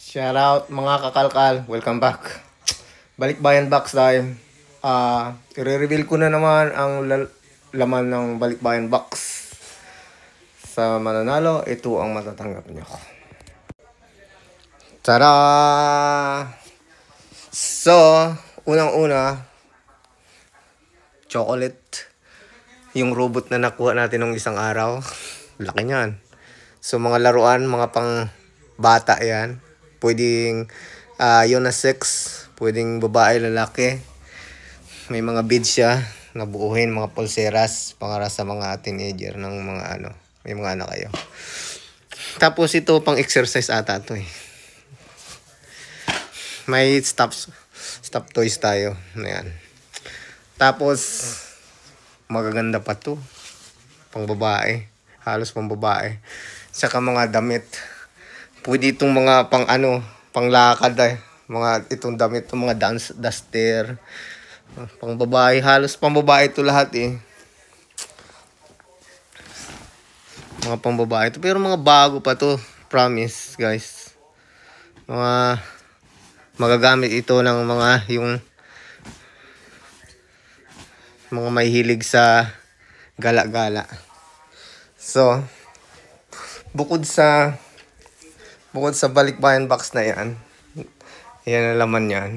Shout out mga kakalkal, welcome back. Balikbayan box time. I-reveal ko na naman ang laman ng balikbayan box. Sa mananalo, ito ang matatanggap nyo. Tada! So, unang-una, chocolate. Yung robot na nakuha natin ng isang araw. Laki niyan. So, mga laruan, mga pang bata yan. Pwedeng unisex, pwedeng babae, lalaki. May mga beads siya, nabuuhin, mga pulseras, para sa mga teenager ng mga ano, may mga anak kayo. Tapos ito pang exercise ata to eh. May stop toys tayo. Ayan. Tapos magaganda pa to. Pang babae. Halos pang babae. Saka mga damit. Pwede itong mga pang ano, pang lakad eh. Mga itong damit, itong mga dance duster. Pang babae. Halos pang babae ito lahat eh. Mga pang babae ito. Pero mga bago pa to. Promise guys. Mga magagamit ito ng mga yung mga may hilig sa gala-gala. So, bukod sa balikbayan box na yan, yan ang laman yan.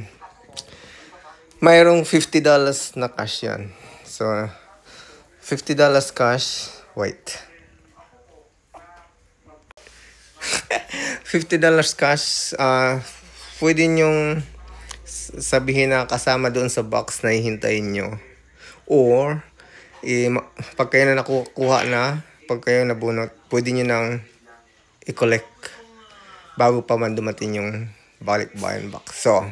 Mayroong $50 na cash yan. So, $50 cash. Wait. $50 cash. Pwede nyong sabihin na kasama doon sa box na hihintayin nyo. Or, pag kayo na nakukuha na, pag kayo nabunot, pwede nyo nang i-collect bago pa man dumating yung balikbayan box. So,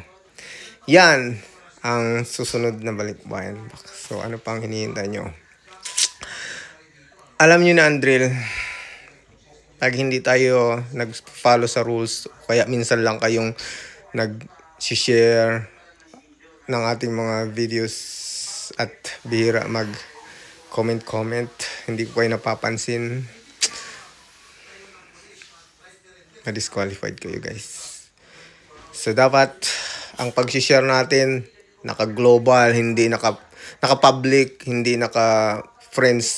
yan ang susunod na balikbayan box. So, ano pang hinihintay nyo? Alam nyo na ang drill. Pag hindi tayo nag-follow sa rules, kaya minsan lang kayong nag-share ng ating mga videos at bihira mag-comment. Hindi ko kayo napapansin. Na-disqualified kayo guys. So dapat ang pag-share natin naka-global, hindi naka-public, hindi naka-friends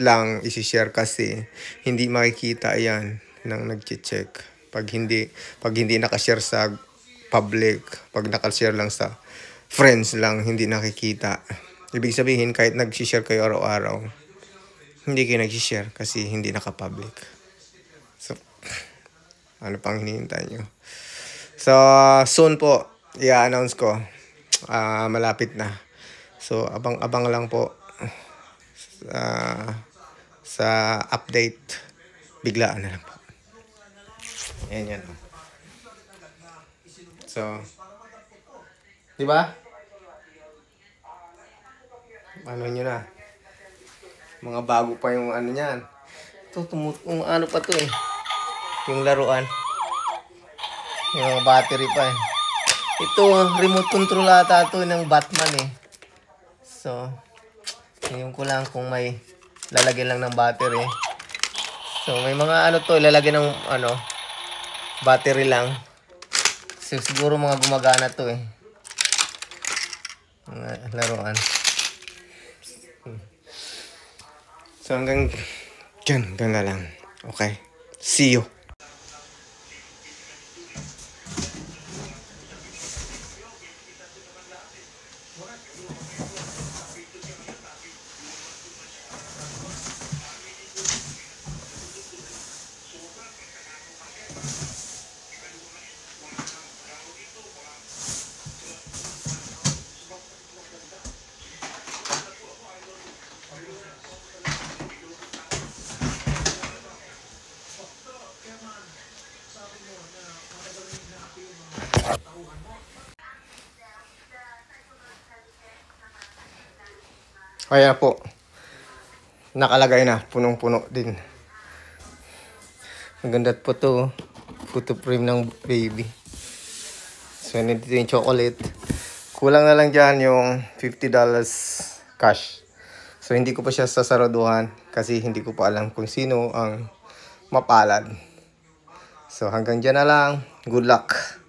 lang i-share kasi hindi makikita yan nang nag-check. Pag hindi naka-share sa public, pag naka-share lang sa friends lang, hindi nakikita. Ibig sabihin, kahit nag-share kayo araw-araw, hindi kayo nag-share kasi hindi naka-public. So, ano pang hinihintay nyo? So, soon po, i-announce ko. Malapit na. So, abang-abang lang po sa update. Biglaan na lang po. Yan. So, di ba? Ano nyo na? Mga bago pa yung ano niyan. Ito, ano pa to eh. Yung laruan. Yung battery pa eh. Ito, remote control ata to ng Batman eh. So, yung ko lang kung may lalagyan lang ng battery. So, may mga ano to, ilalagyan ng ano, battery lang. So, siguro mga gumagana to eh. Mga laruan. So, hanggang dyan na lang. Okay. See you. Kaya po, nakalagay na, punong-puno din. Maganda po to, photo frame ng baby. So, nandito yung chocolate. Kulang na lang dyan yung $50 cash. So, hindi ko pa siya sasaraduhan kasi hindi ko pa alam kung sino ang mapalad. So hanggang dyan na lang. Good luck.